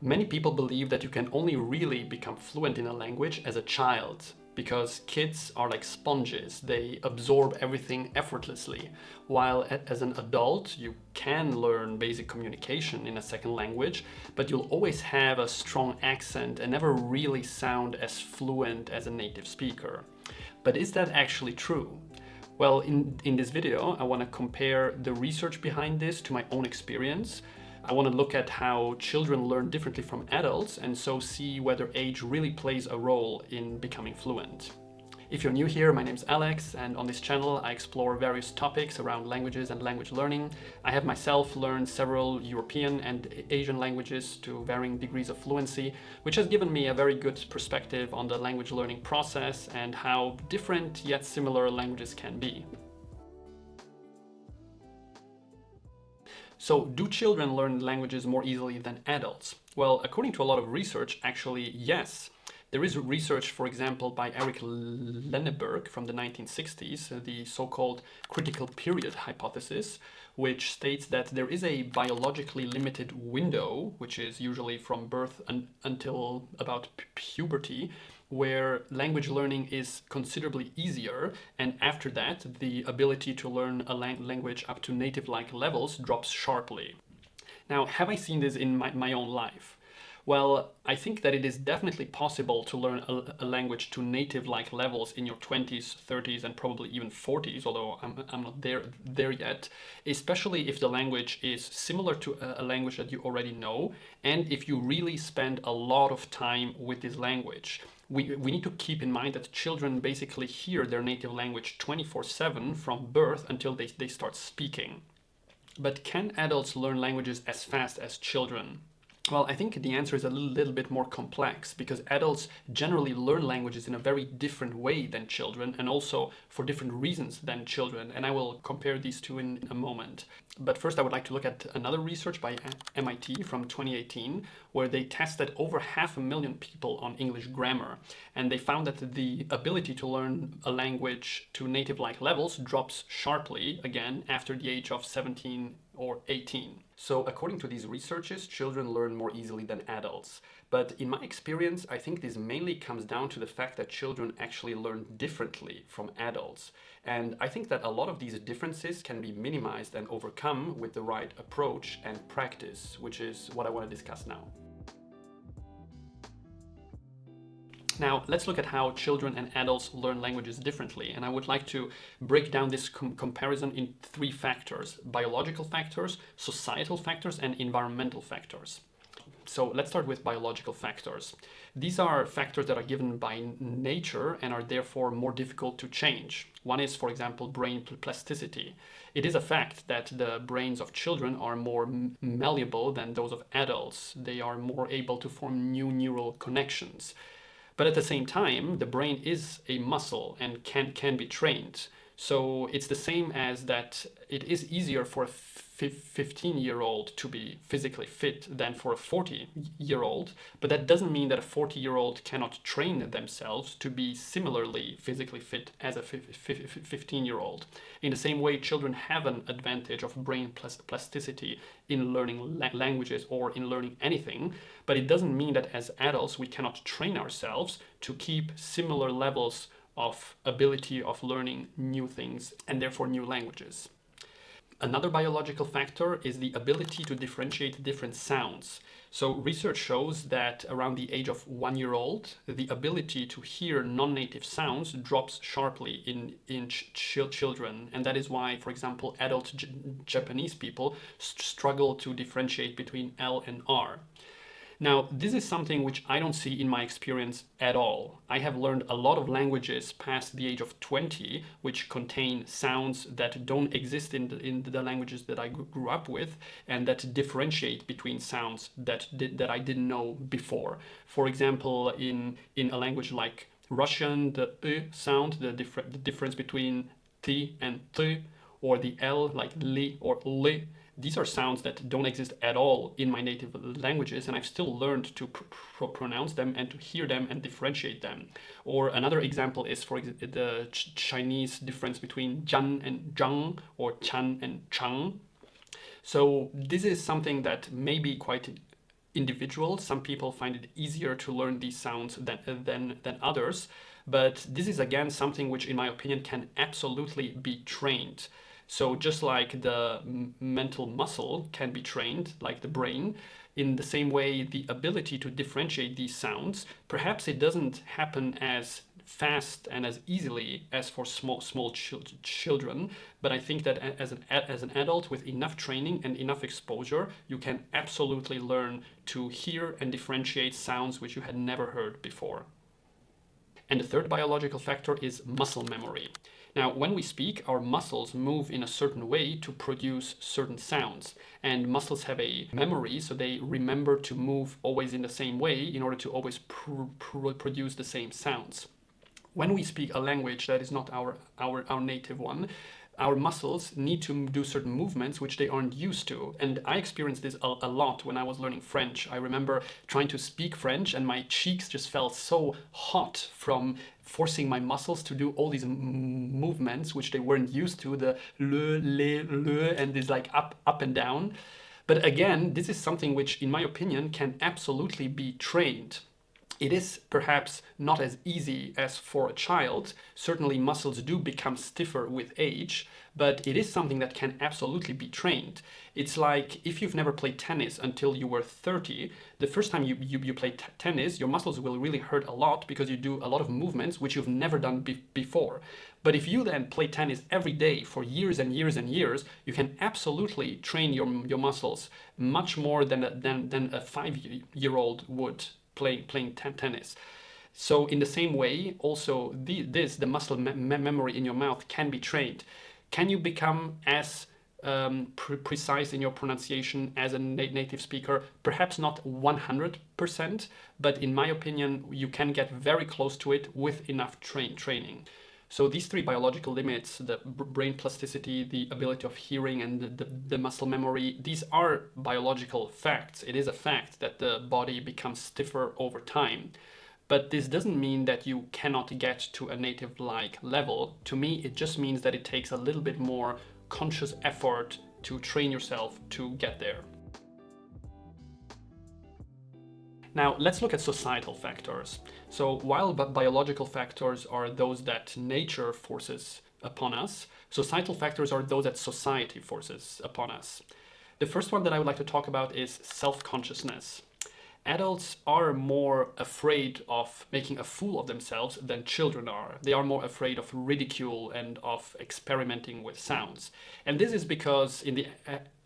Many people believe that you can only really become fluent in a language as a child, because kids are like sponges. They absorb everything effortlessly, while as an adult you can learn basic communication in a second language, but you'll always have a strong accent and never really sound as fluent as a native speaker. But is that actually true? Well, in this video, I want to compare the research behind this to my own experience. I want to look at how children learn differently from adults and so see whether age really plays a role in becoming fluent. If you're new here, my name's Alex, and on this channel I explore various topics around languages and language learning. I have myself learned several European and Asian languages to varying degrees of fluency, which has given me a very good perspective on the language learning process and how different yet similar languages can be. So, do children learn languages more easily than adults? Well, according to a lot of research, actually, yes. There is research, for example, by Eric Lenneberg from the 1960s, the so-called critical period hypothesis, which states that there is a biologically limited window, which is usually from birth until about puberty, where language learning is considerably easier, and after that the ability to learn a language up to native-like levels drops sharply. Now, have I seen this in my own life? Well, I think that it is definitely possible to learn a language to native-like levels in your 20s, 30s, and probably even 40s, although I'm not there yet, especially if the language is similar to a language that you already know, and if you really spend a lot of time with this language. We need to keep in mind that children basically hear their native language 24/7 from birth until they start speaking. But can adults learn languages as fast as children? Well, I think the answer is a little bit more complex, because adults generally learn languages in a very different way than children, and also for different reasons than children, and I will compare these two in a moment. But first I would like to look at another research by MIT from 2018, where they tested over 500,000 people on English grammar, and they found that the ability to learn a language to native-like levels drops sharply again after the age of 17 or 18. So according to these researches, children learn more easily than adults. But in my experience, I think this mainly comes down to the fact that children actually learn differently from adults. And I think that a lot of these differences can be minimized and overcome with the right approach and practice, which is what I want to discuss now. Now, let's look at how children and adults learn languages differently, and I would like to break down this comparison in three factors: biological factors, societal factors, and environmental factors. So let's start with biological factors. These are factors that are given by nature and are therefore more difficult to change. One is, for example, brain plasticity. It is a fact that the brains of children are more malleable than those of adults. They are more able to form new neural connections. But at the same time, the brain is a muscle and can be trained. So it's the same as that it is easier for a 15-year-old to be physically fit than for a 40-year-old, but that doesn't mean that a 40-year-old cannot train themselves to be similarly physically fit as a 15-year-old. In the same way, children have an advantage of brain plasticity in learning languages or in learning anything, but it doesn't mean that as adults we cannot train ourselves to keep similar levels of ability of learning new things and therefore new languages. Another biological factor is the ability to differentiate different sounds. So research shows that around the age of 1 year old, the ability to hear non-native sounds drops sharply in children. And that is why, for example, adult Japanese people struggle to differentiate between L and R. Now, this is something which I don't see in my experience at all. I have learned a lot of languages past the age of 20, which contain sounds that don't exist in the languages that I grew up with, and that differentiate between sounds that I didn't know before. For example, in a language like Russian, the E sound, the difference between T and T, or the L like li or li, these are sounds that don't exist at all in my native languages, and I've still learned to pronounce them and to hear them and differentiate them. Or another example is, for example, the Chinese difference between Jian and Zhang, or Chan and Chang. So this is something that may be quite individual. Some people find it easier to learn these sounds than others. But this is again something which, in my opinion, can absolutely be trained. So just like the mental muscle can be trained, like the brain, in the same way, the ability to differentiate these sounds, perhaps it doesn't happen as fast and as easily as for small children, but I think that as an adult with enough training and enough exposure, you can absolutely learn to hear and differentiate sounds which you had never heard before. And the third biological factor is muscle memory. Now, when we speak, our muscles move in a certain way to produce certain sounds. And muscles have a memory, so they remember to move always in the same way in order to always produce the same sounds. When we speak a language that is not our native one, our muscles need to do certain movements which they aren't used to. And I experienced this a lot when I was learning French. I remember trying to speak French and my cheeks just felt so hot from forcing my muscles to do all these movements which they weren't used to, the le, and this like up and down. But again, this is something which, in my opinion, can absolutely be trained. It is perhaps not as easy as for a child. Certainly muscles do become stiffer with age, but it is something that can absolutely be trained. It's like if you've never played tennis until you were 30, the first time you play tennis, your muscles will really hurt a lot because you do a lot of movements which you've never done before. But if you then play tennis every day for years and years and years, you can absolutely train your muscles much more than a 5-year-old would playing tennis. So in the same way, also the muscle memory in your mouth can be trained. Can you become as precise in your pronunciation as a native speaker? Perhaps not 100%, but in my opinion, you can get very close to it with enough training. So these three biological limits, the brain plasticity, the ability of hearing, and the muscle memory, these are biological facts. It is a fact that the body becomes stiffer over time. But this doesn't mean that you cannot get to a native-like level. To me, it just means that it takes a little bit more conscious effort to train yourself to get there. Now, let's look at societal factors. So while biological factors are those that nature forces upon us, societal factors are those that society forces upon us. The first one that I would like to talk about is self-consciousness. Adults are more afraid of making a fool of themselves than children are. They are more afraid of ridicule and of experimenting with sounds. And this is because in the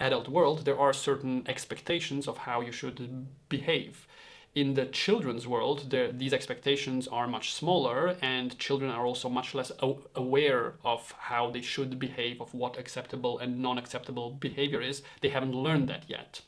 adult world, there are certain expectations of how you should behave. In the children's world, these expectations are much smaller, and children are also much less aware of how they should behave, of what acceptable and non-acceptable behavior is. They haven't learned that yet.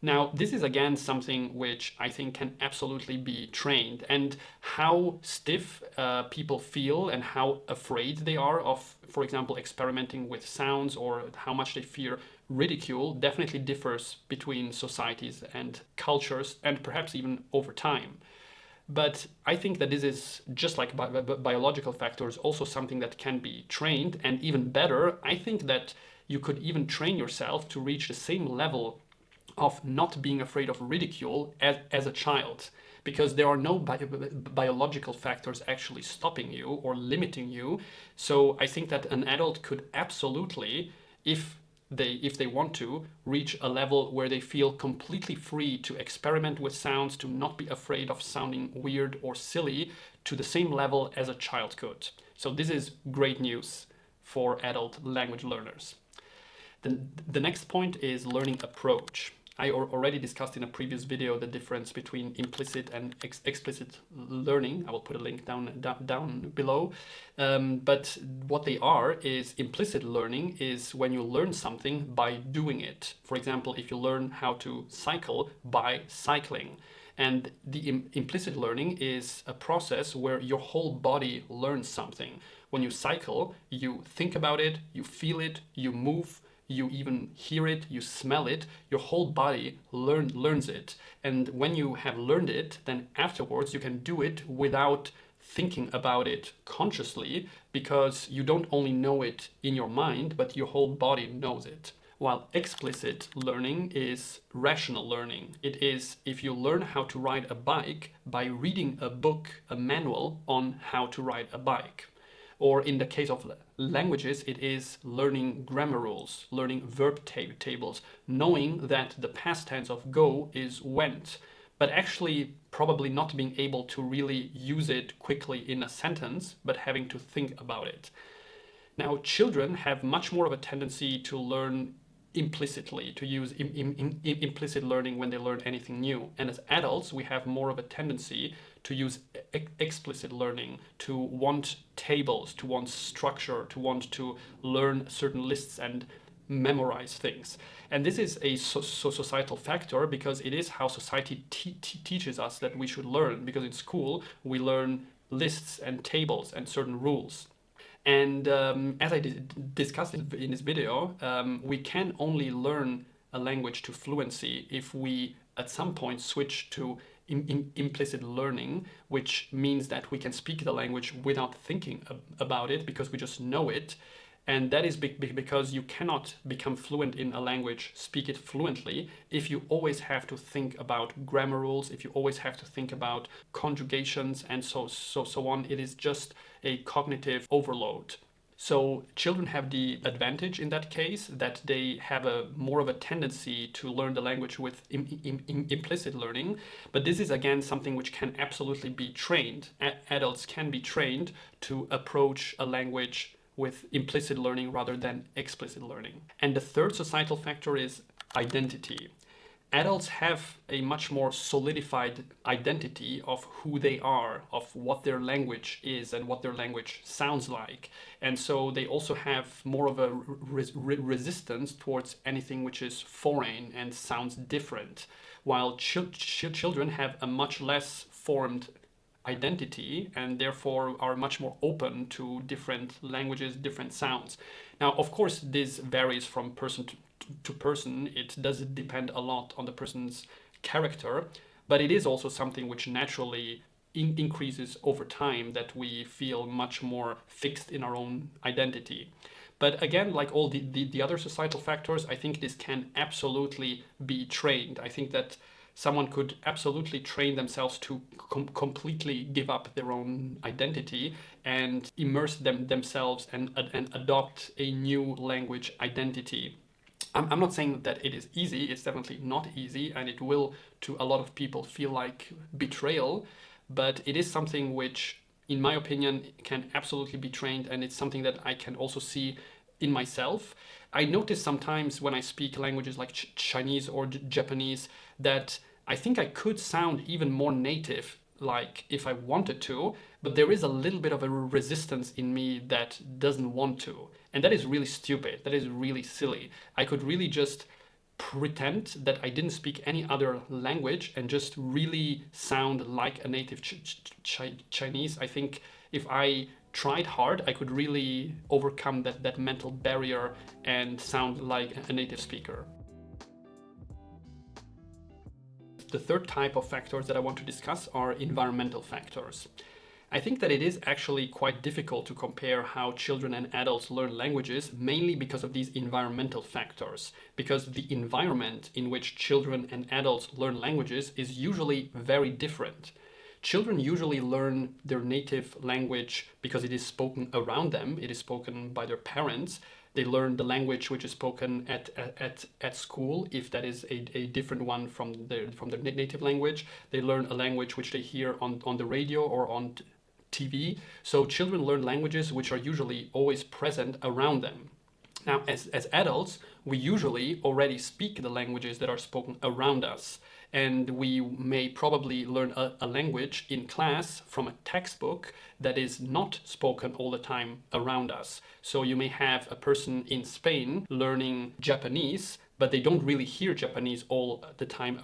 Now, this is again something which I think can absolutely be trained, and how stiff people feel and how afraid they are of, for example, experimenting with sounds, or how much they fear ridicule definitely differs between societies and cultures, and perhaps even over time. But I think that this is, just like biological factors, also something that can be trained, and even better, I think that you could even train yourself to reach the same level of not being afraid of ridicule as a child, because there are no biological factors actually stopping you or limiting you. So I think that an adult could absolutely, if they want to, reach a level where they feel completely free to experiment with sounds, to not be afraid of sounding weird or silly, to the same level as a child could. So this is great news for adult language learners. The next point is learning approach. I already discussed in a previous video the difference between implicit and explicit learning. I will put a link down below. But what they are is, implicit learning is when you learn something by doing it. For example, if you learn how to cycle by cycling. And the implicit learning is a process where your whole body learns something. When you cycle, you think about it, you feel it, you move, you even hear it, you smell it, your whole body learns it. And when you have learned it, then afterwards you can do it without thinking about it consciously, because you don't only know it in your mind, but your whole body knows it. while explicit learning is rational learning. It is if you learn how to ride a bike by reading a book, a manual on how to ride a bike. Or in the case of languages, it is learning grammar rules, learning verb tables, knowing that the past tense of go is went, but actually probably not being able to really use it quickly in a sentence, but having to think about it. Now, children have much more of a tendency to learn implicitly, to use implicit learning when they learn anything new. And as adults, we have more of a tendency to use explicit learning, to want tables, to want structure, to want to learn certain lists and memorize things. And this is a societal factor because it is how society teaches us that we should learn, because in school we learn lists and tables and certain rules. And as I discussed in this video, we can only learn a language to fluency if we at some point switch to implicit learning, which means that we can speak the language without thinking about it because we just know it. And that is because you cannot become fluent in a language, speak it fluently, if you always have to think about grammar rules, if you always have to think about conjugations and so on. It is just a cognitive overload. So children have the advantage in that case that they have more of a tendency to learn the language with implicit learning. But this is again something which can absolutely be trained. Adults can be trained to approach a language with implicit learning rather than explicit learning. And the third societal factor is identity. Adults have a much more solidified identity of who they are, of what their language is and what their language sounds like. And so they also have more of a resistance towards anything which is foreign and sounds different, while children have a much less formed identity and therefore are much more open to different languages, different sounds. Now, of course, this varies from person to person. It does depend a lot on the person's character, but it is also something which naturally increases over time, that we feel much more fixed in our own identity. But again, like all the other societal factors, I think this can absolutely be trained. I think that someone could absolutely train themselves to completely give up their own identity and immerse themselves and adopt a new language identity. I'm not saying that it is easy. It's definitely not easy, and it will, to a lot of people, feel like betrayal. But it is something which, in my opinion, can absolutely be trained, and it's something that I can also see in myself. I notice sometimes when I speak languages like Chinese or Japanese that I think I could sound even more native, like if I wanted to, but there is a little bit of a resistance in me that doesn't want to. And that is really stupid. That is really silly. I could really just pretend that I didn't speak any other language and just really sound like a native Chinese. I think if I tried hard, I could really overcome that mental barrier and sound like a native speaker. The third type of factors that I want to discuss are environmental factors. I think that it is actually quite difficult to compare how children and adults learn languages, mainly because of these environmental factors, because the environment in which children and adults learn languages is usually very different. Children usually learn their native language because it is spoken around them, it is spoken by their parents. They learn the language which is spoken at school, if that is a different one from their native language. They learn a language which they hear on the radio or on TV. So children learn languages which are usually always present around them. Now, as adults, we usually already speak the languages that are spoken around us. And we may probably learn a language in class from a textbook that is not spoken all the time around us. So you may have a person in Spain learning Japanese, but they don't really hear Japanese all the time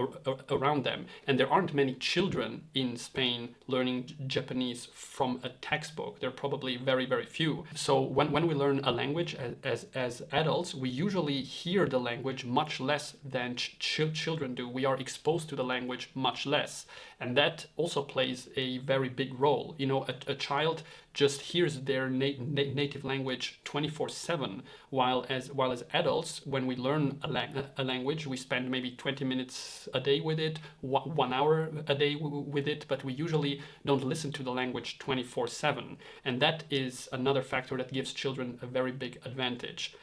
around them. And there aren't many children in Spain learning Japanese from a textbook. There are probably very, very few. So when we learn a language as adults, we usually hear the language much less than children do. We are exposed to the language much less. And that also plays a very big role. You know, a child just hears their native language 24/7, while as adults, when we learn a language, we spend maybe 20 minutes a day with it, 1 hour a day with it, but we usually don't listen to the language 24/7. And that is another factor that gives children a very big advantage.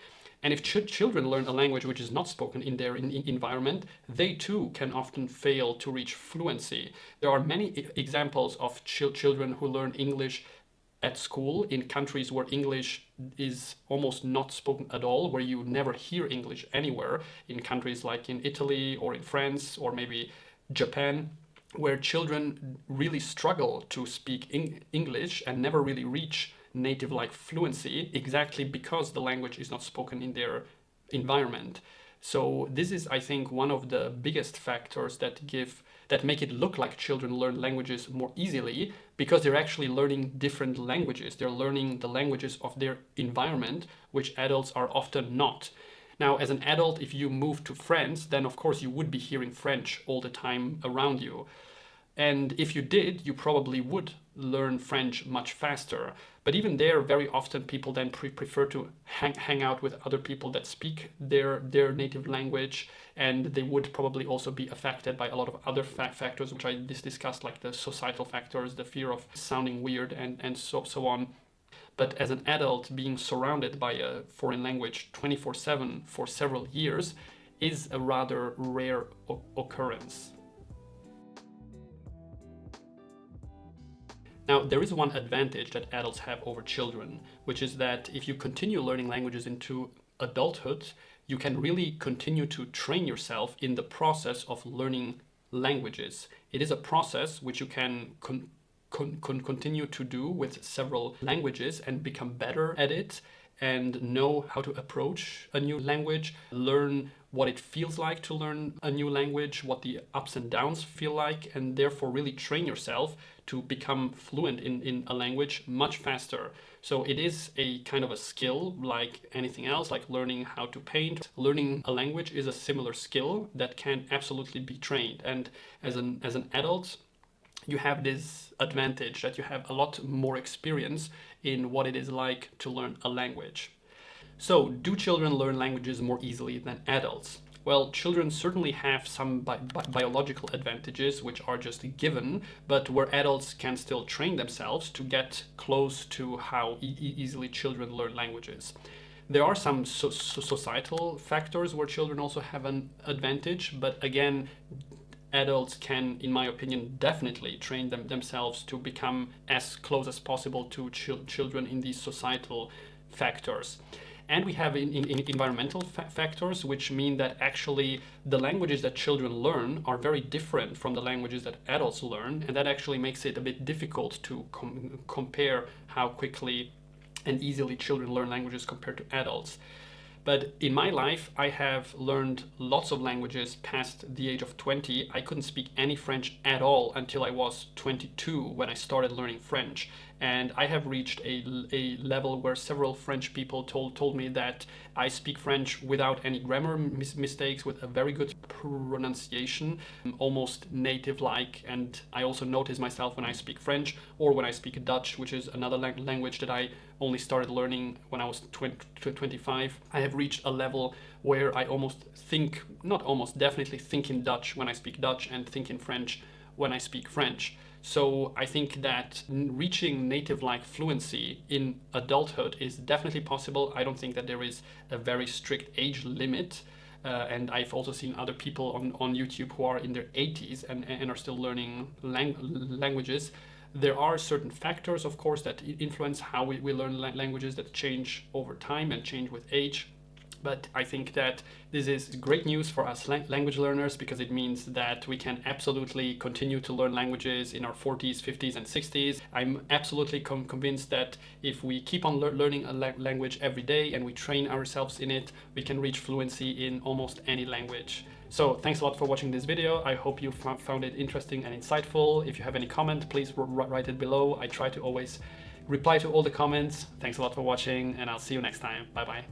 And if children learn a language which is not spoken in their environment, they too can often fail to reach fluency. There are many examples of children who learn English at school in countries where English is almost not spoken at all, where you never hear English anywhere, in countries like in Italy or in France or maybe Japan, where children really struggle to speak English and never really reach native-like fluency, exactly because the language is not spoken in their environment. So this is, I think, one of the biggest factors that make it look like children learn languages more easily, because they're actually learning different languages. They're learning the languages of their environment, which adults are often not. Now, as an adult, if you move to France, then of course you would be hearing French all the time around you. And if you did, you probably would learn French much faster. But even there, very often people then prefer to hang out with other people that speak their native language, and they would probably also be affected by a lot of other factors, which I discussed, like the societal factors, the fear of sounding weird, and so on. But as an adult, being surrounded by a foreign language 24/7 for several years is a rather rare occurrence. Now, there is one advantage that adults have over children, which is that if you continue learning languages into adulthood, you can really continue to train yourself in the process of learning languages. It is a process which you can continue to do with several languages and become better at it and know how to approach a new language, learn what it feels like to learn a new language, what the ups and downs feel like, and therefore really train yourself to become fluent in a language much faster. So it is a kind of a skill like anything else, like learning how to paint. Learning a language is a similar skill that can absolutely be trained. And as an adult, you have this advantage that you have a lot more experience in what it is like to learn a language. So, do children learn languages more easily than adults? Well, children certainly have some biological advantages which are just given, but where adults can still train themselves to get close to how easily children learn languages. There are some societal factors where children also have an advantage, but again, adults can, in my opinion, definitely train themselves to become as close as possible to children in these societal factors. And we have in environmental factors, which mean that actually the languages that children learn are very different from the languages that adults learn, and that actually makes it a bit difficult to compare how quickly and easily children learn languages compared to adults. But in my life, I have learned lots of languages past the age of 20. I couldn't speak any French at all until I was 22 when I started learning French. And I have reached a level where several French people told me that I speak French without any grammar mistakes, with a very good pronunciation, almost native-like. And I also notice myself when I speak French or when I speak Dutch, which is another language that I only started learning when I was 25. I have reached a level where I definitely think in Dutch when I speak Dutch and think in French when I speak French. So I think that reaching native-like fluency in adulthood is definitely possible. I don't think that there is a very strict age limit. And I've also seen other people on YouTube who are in their 80s and are still learning languages. There are certain factors, of course, that influence how we learn languages, that change over time and change with age. But I think that this is great news for us language learners, because it means that we can absolutely continue to learn languages in our 40s, 50s, and 60s. I'm absolutely convinced that if we keep on learning a language every day and we train ourselves in it, we can reach fluency in almost any language. So thanks a lot for watching this video. I hope you found it interesting and insightful. If you have any comment, please write it below. I try to always reply to all the comments. Thanks a lot for watching, and I'll see you next time. Bye bye.